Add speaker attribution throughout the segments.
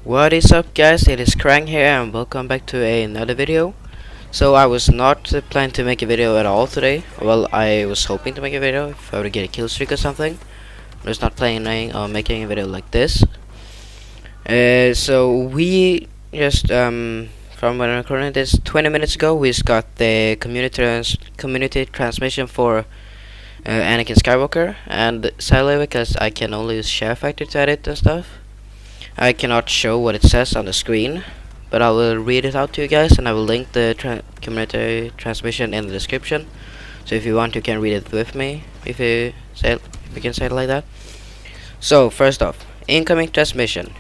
Speaker 1: What is up, guys? It is Krang here and welcome back to another video. So I was not planning to make a video at all today. Well, I was hoping to make a video if I were to get a kill streak or something. I was not planning on making a video like this. So we just from when I recorded this 20 minutes ago, we just got the community transmission for Anakin Skywalker, and sadly, because I can only use share factor to edit and stuff, I cannot show what it says on the screen, but I will read it out to you guys, and I will link the community transmission in the description. So if you want, you can read it with me, if you can say it like that. So first off, incoming transmission.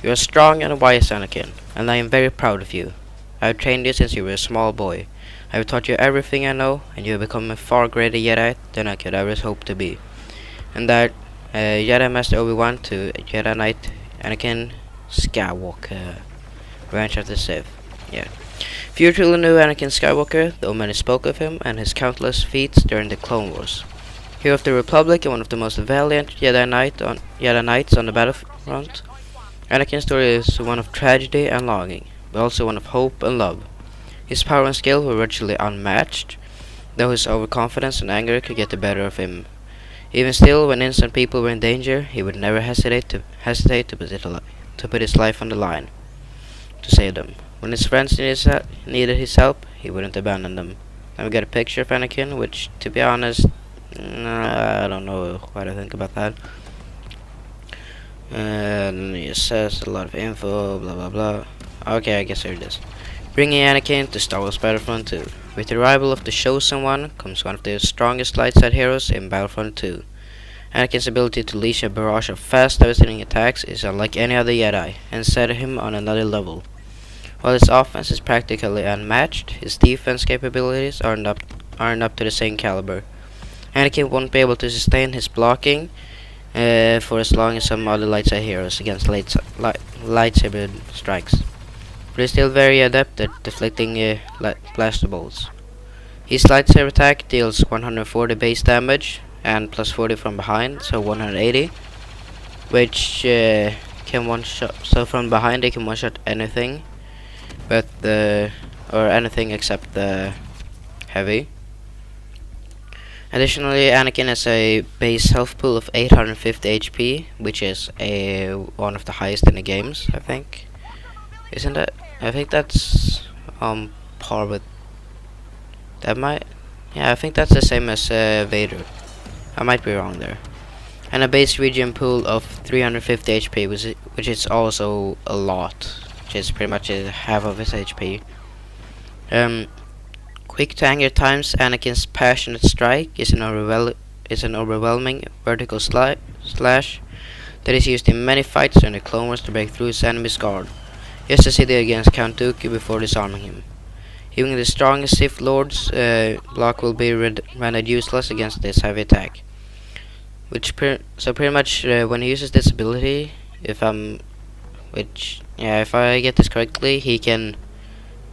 Speaker 1: You are strong and wise, Anakin, and I am very proud of you. I have trained you since you were a small boy. I have taught you everything I know, and you have become a far greater Jedi than I could ever hope to be. And that Jedi Master Obi-Wan to Jedi Knight Anakin Skywalker, Revenge of the Sith. Yeah. If you truly knew Anakin Skywalker, though many spoke of him and his countless feats during the Clone Wars. Hero of the Republic and one of the most valiant Jedi Knights on the battlefront, Anakin's story is one of tragedy and longing, but also one of hope and love. His power and skill were virtually unmatched, though his overconfidence and anger could get the better of him. Even still, when innocent people were in danger, he would never hesitate to put his life on the line to save them. When his friends needed his help, he wouldn't abandon them. And we got a picture of Anakin, which, to be honest, I don't know what to think about that. And it says a lot of info, blah blah blah. Okay, I guess here it is. Bringing Anakin to Star Wars Battlefront 2. With the arrival of the Chosen One comes one of the strongest light side heroes in Battlefront 2. Anakin's ability to leash a barrage of fast, devastating attacks is unlike any other Jedi, and set him on another level. While his offense is practically unmatched, his defense capabilities aren't up to the same caliber. Anakin won't be able to sustain his blocking for as long as some other light side heroes against lightsaber strikes. But he's still very adept at deflecting blaster bolts. His lightsaber attack deals 140 base damage and plus 40 from behind, so 180, which can one shot. So from behind they can one shot anything, but or anything except the heavy. Additionally, Anakin has a base health pool of 850 HP, which is one of the highest in the games, I think. Isn't it? I think that's par with that I think that's the same as Vader. I might be wrong there. And a base region pool of 350 HP, which is also a lot, which is pretty much half of his HP. Quick to anger times. Anakin's passionate strike is an overwhelming vertical slash that is used in many fights during the Clone Wars to break through his enemy's guard, just as he did against Count Dooku before disarming him. Even the strongest Sith Lord's block will be rendered useless against this heavy attack. So pretty much when he uses this ability, if I get this correctly, he can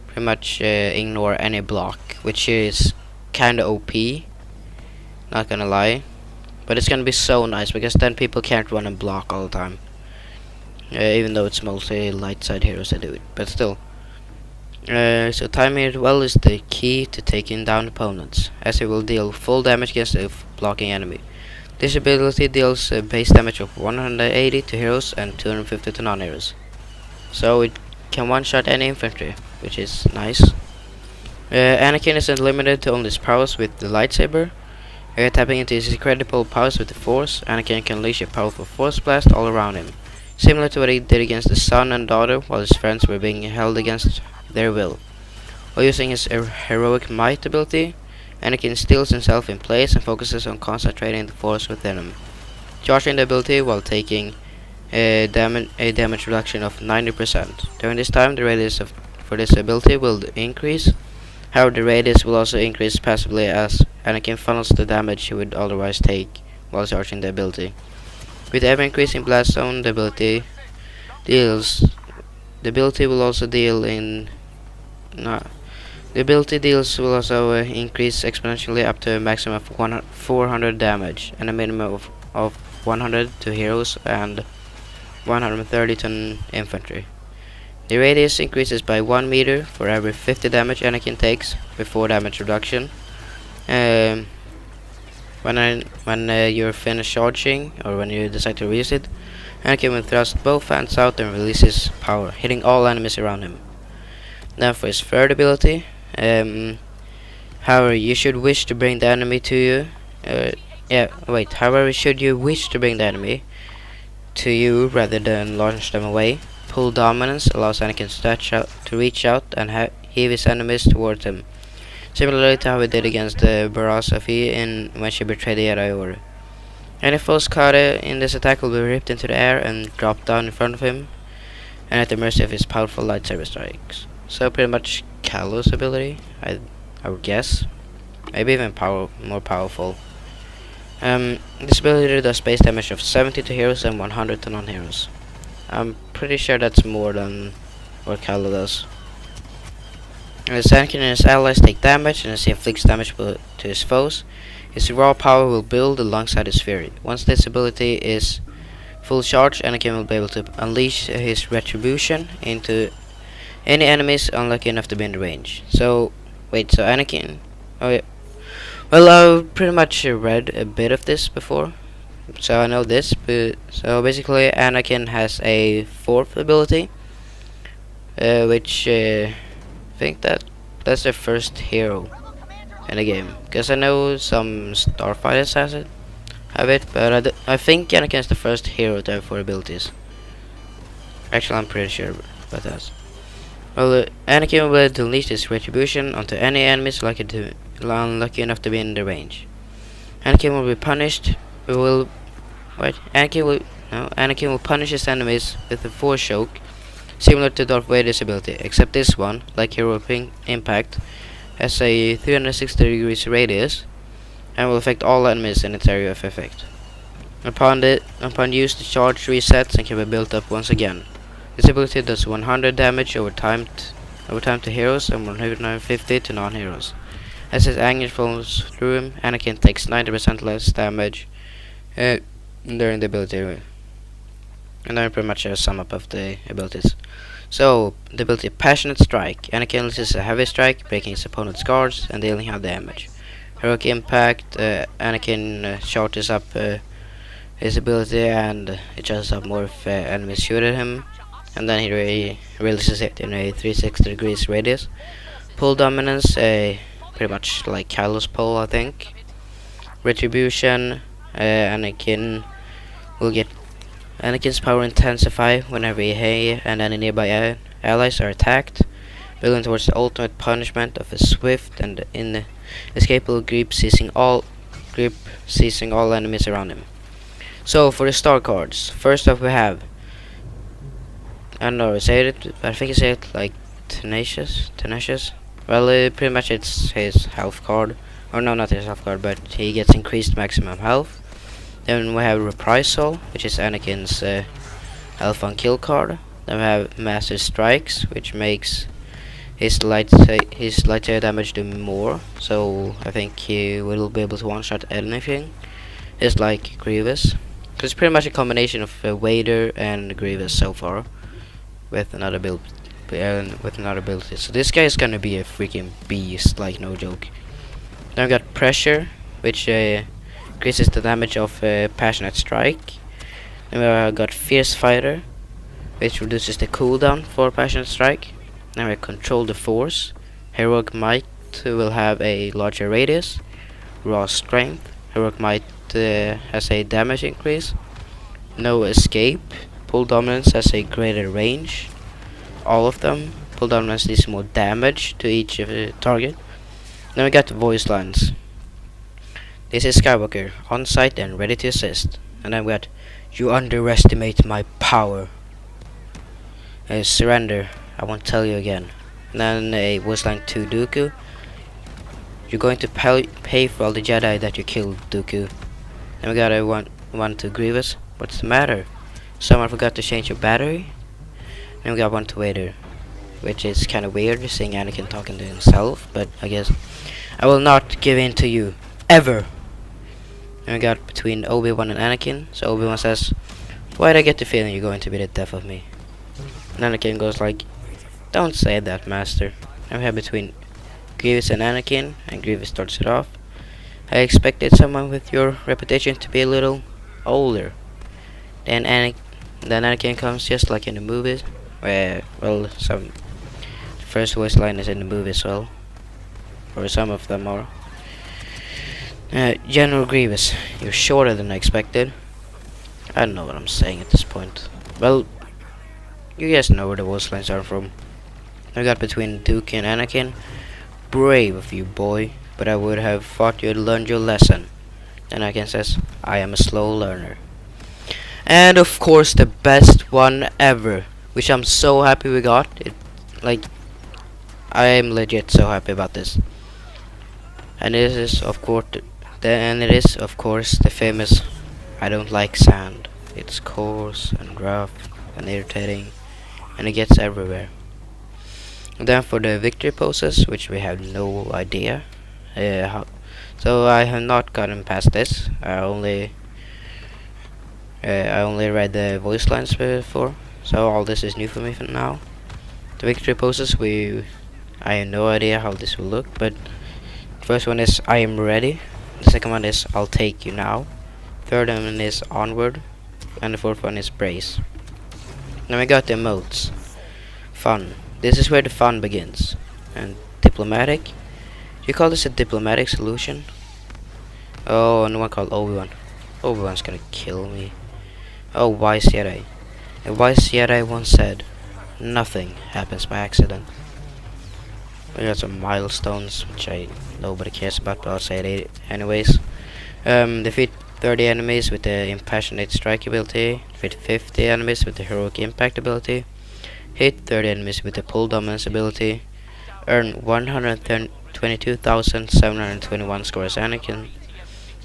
Speaker 1: pretty much ignore any block, which is kinda OP, not gonna lie. But it's gonna be so nice, because then people can't run and block all the time. Even though it's mostly light side heroes that do it, but still. So timing it well is the key to taking down opponents, as it will deal full damage against a blocking enemy. This ability deals base damage of 180 to heroes and 250 to non-heroes. So it can one-shot any infantry, which is nice. Anakin isn't limited to only his prowess with the lightsaber. Tapping into his incredible powers with the Force, Anakin can unleash a powerful Force blast all around him, similar to what he did against the son and daughter while his friends were being held against their will. While using his heroic might ability, Anakin stills himself in place and focuses on concentrating the force within him, charging the ability while taking a damage reduction of 90%. During this time, the radius for this ability will increase. However, the radius will also increase passively as Anakin funnels the damage he would otherwise take while charging the ability. With every increasing blast zone, the ability will also increase exponentially up to a maximum of 400 damage and a minimum of 100 to heroes and 130 to infantry. The radius increases by 1 meter for every 50 damage Anakin takes before damage reduction. Um, when you're finished charging, or when you decide to release it, Anakin will thrust both hands out and release his power, hitting all enemies around him. Now for his third ability. However, you should wish to bring the enemy to you. However, should you wish to bring the enemy to you rather than launch them away, pull dominance allows Anakin to reach out and heave his enemies towards him, similarly to how he did against the Barras in when she betrayed the Jedi Order. Any foes caught in this attack will be ripped into the air and dropped down in front of him, and at the mercy of his powerful lightsaber strikes. So pretty much Kylo's ability, I would guess. Maybe even more powerful. This ability does base damage of 70 to heroes and 100 to non-heroes. I'm pretty sure that's more than what Kylo does. As Anakin and his allies take damage, and as he inflicts damage to his foes, his raw power will build alongside his fury. Once this ability is full charge, Anakin will be able to unleash his retribution into any enemies unlucky enough to be in the range. So Anakin... Oh yeah. Well, I've pretty much read a bit of this before, so I know this. But so basically, Anakin has a fourth ability, which I think that's the first hero in the game. Because I know some starfighters have it, but I think Anakin is the first hero to have four abilities. Actually, I'm pretty sure about that. Well, Anakin will be able to unleash his retribution onto any enemies unlucky enough to be in the range. Anakin will be punished. Anakin will punish his enemies with a force choke, similar to Darth Vader's ability, except this one, like Heroic Impact, has a 360 degrees radius and will affect all enemies in its area of effect. Upon use, the charge resets and can be built up once again. This ability does 100 damage over time to heroes and 150 to non-heroes. As his anger flows through him, Anakin takes 90% less damage during the ability. And then pretty much a sum up of the abilities. So, the ability Passionate Strike. Anakin unleashes a heavy strike, breaking his opponent's guards and dealing hard damage. Heroic Impact. Anakin charges up his ability and it charges up more if enemies shoot at him. And then he releases it in a 360 degrees radius. Pull Dominance, pretty much like Kylo's pull, I think. Retribution, Anakin's power intensify whenever he and any nearby allies are attacked, building towards the ultimate punishment of a swift and inescapable grip seizing all enemies around him. So for the star cards, first up we have, I don't know how to say it, but I think I say it like Tenacious. Well, pretty much it's his health card. Or no, not his health card, but he gets increased maximum health. Then we have Reprisal, which is Anakin's health on kill card. Then we have Master Strikes, which makes his lightsaber damage do more. So I think he will be able to one-shot anything. It's like Grievous. Because it's pretty much a combination of Vader and Grievous so far. With another ability. So this guy is gonna be a freaking beast, like no joke. Then we got Pressure, which increases the damage of Passionate Strike. Then we got Fierce Fighter, which reduces the cooldown for Passionate Strike. Then we Control the Force. Heroic Might will have a larger radius. Raw Strength. Heroic Might has a damage increase. No Escape. Pull Dominance has a greater range. All of them. Pull Dominance deals more damage to each target. Then we got the voice lines. This is Skywalker, on site and ready to assist. And then we got, you underestimate my power. Surrender, I won't tell you again. And then a voice line to Dooku. You're going to pay for all the Jedi that you killed, Dooku. Then we got a one to Grievous. What's the matter? Someone forgot to change your battery? Then we got one to Vader, which is kind of weird, seeing Anakin talking to himself, but I guess I will not give in to you, ever. Then we got between Obi-Wan and Anakin. So Obi-Wan says, why did I get the feeling you're going to be the death of me? And Anakin goes like, Don't say that, Master. I'm here between Grievous and Anakin, and Grievous starts it off. I expected someone with your reputation to be a little older. Then Anakin comes just like in the movies, where well, some the first voice line is in the movie as well, or some of them are. General Grievous, you're shorter than I expected. I don't know what I'm saying at this point. Well, you guys know where the voice lines are from. I got between Duke and Anakin. Brave of you, boy, but I would have thought you'd learned your lesson. Then Anakin says, I am a slow learner. And of course the best one ever, which I'm so happy we got. I am legit so happy about this. And it is of course the famous I don't like sand. It's coarse and rough and irritating, and it gets everywhere. And then for the victory poses, which we have no idea how. So I have not gotten past this. I only read the voice lines before, so all this is new for me for now. The victory poses, I have no idea how this will look, but the first one is I am ready. The second one is I'll take you now. Third one is onward, and the fourth one is brace. Then we got the emotes. Fun. This is where the fun begins. And diplomatic. You call this a diplomatic solution? Oh, and one called Obi-Wan. Obi-Wan's gonna kill me. Oh, wise Jedi. A wise Jedi once said, nothing happens by accident. We got some milestones, which nobody cares about, but I'll say it anyways. Defeat 30 enemies with the impassionate strike ability. Defeat 50 enemies with the heroic impact ability. Hit 30 enemies with the pull dominance ability. Earn 122,721 score as Anakin.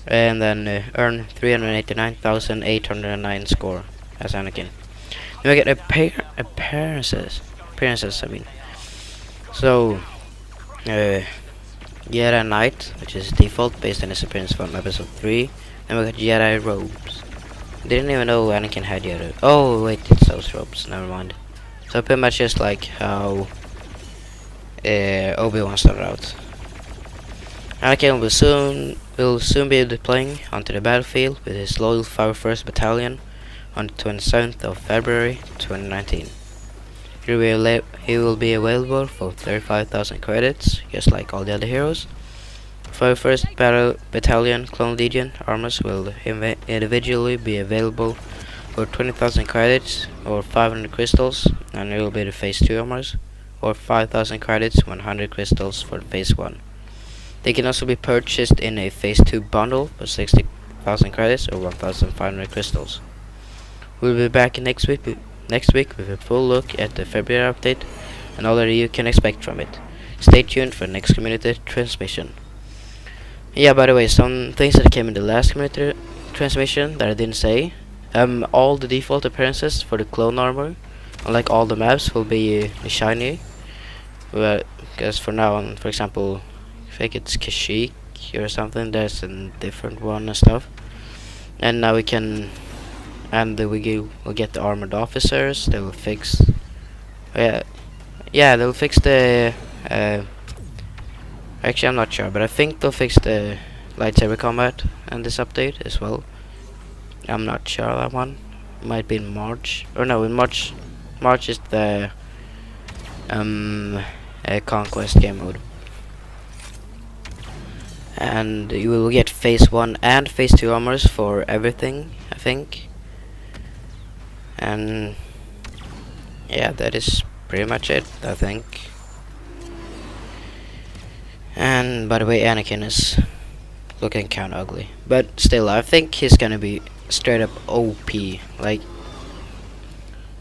Speaker 1: And then earn 389,809 score as Anakin. Then we get appearances. So, Jedi Knight, which is default based on his appearance from episode 3. And we got Jedi robes. Didn't even know Anakin had Jedi. Oh wait, it's those robes. Never mind. So pretty much just like how Obi-Wan started out. Anakin will soon be deploying onto the battlefield with his loyal 51st Battalion on the 27th of February 2019. He will be available for 35,000 credits, just like all the other heroes. 51st Battalion Clone Legion armors will individually be available for 20,000 credits or 500 crystals, and it will be the Phase 2 armors, or 5,000 credits, 100 crystals for Phase 1. They can also be purchased in a Phase 2 bundle for 60,000 credits or 1,500 crystals. We'll be back next week with a full look at the February update and all that you can expect from it. Stay tuned for the next community transmission. Yeah, by the way, some things that came in the last community transmission that I didn't say. All the default appearances for the clone armor, unlike all the maps, will be shiny. Because for now on, for example, I think it's Kashyyyk or something, there's a different one and stuff. And now we'll get the armored officers. They will fix they'll fix the actually I'm not sure, but I think they'll fix the lightsaber combat in this update as well. I'm not sure that one. Might be in March. Or no, in March is the conquest game mode. And you will get Phase 1 and Phase 2 armors for everything, I think. And yeah, that is pretty much it, I think. And by the way, Anakin is looking kinda ugly, but still, I think he's gonna be straight up OP. Like,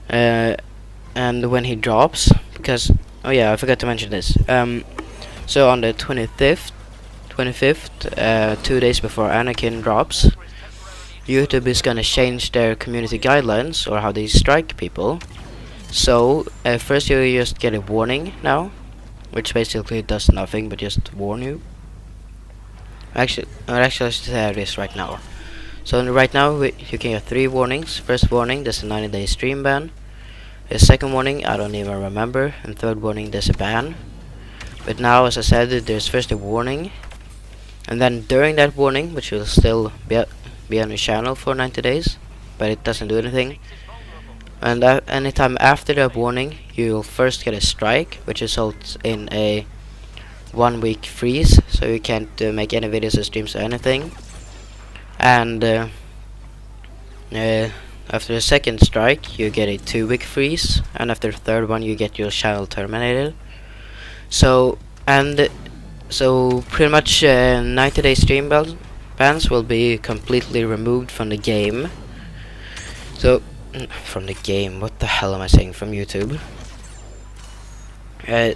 Speaker 1: and when he drops, because oh yeah, I forgot to mention this. So on the 25th, 2 days before Anakin drops, YouTube is gonna change their community guidelines or how they strike people. So first you just get a warning now, which basically does nothing but just warn you. Actually, I should say this right now. So right now you can get 3 warnings. First warning, there's a 90-day stream ban. The second warning, I don't even remember, and third warning, there's a ban. But now, as I said, there's first a warning, and then during that warning, which will still be on the channel for 90 days, but it doesn't do anything. And anytime after that warning, you'll first get a strike, which results in a 1 week freeze, so you can't make any videos or streams or anything. And after the second strike, you get a 2 week freeze, and after the third one, you get your channel terminated. So pretty much 90-day stream bans will be completely removed from the game. So from the game, what the hell am I saying? From YouTube.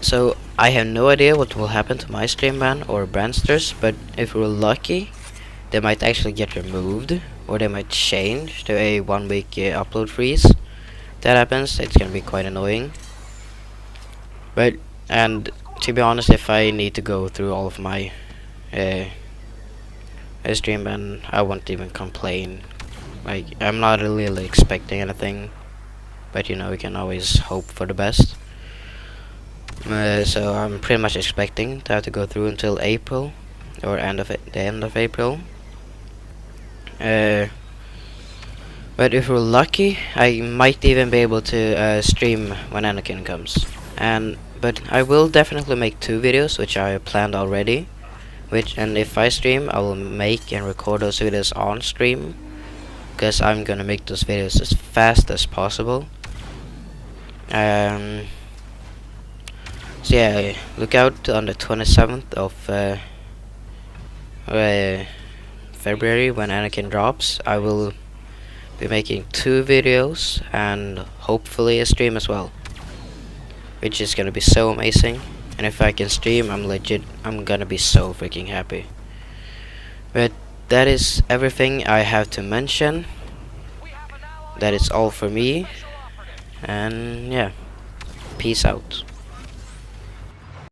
Speaker 1: So I have no idea what will happen to my stream ban or Brandsters, but if we're lucky, they might actually get removed, or they might change to a 1 week upload freeze. If that happens, it's gonna be quite annoying. But and to be honest, if I need to go through all of my stream ban, I won't even complain. Like, I'm not really expecting anything, but you know, we can always hope for the best. So I'm pretty much expecting to have to go through until April, or the end of April. But if we're lucky, I might even be able to stream when Anakin comes. But I will definitely make 2 videos, which I planned already. And if I stream, I will make and record those videos on stream, because I'm gonna make those videos as fast as possible. So yeah, look out on the 27th of February when Anakin drops. I will be making 2 videos and hopefully a stream as well, which is gonna be so amazing. And if I can stream, I'm gonna be so freaking happy. But that is everything I have to mention. That is all for me, and yeah, peace out.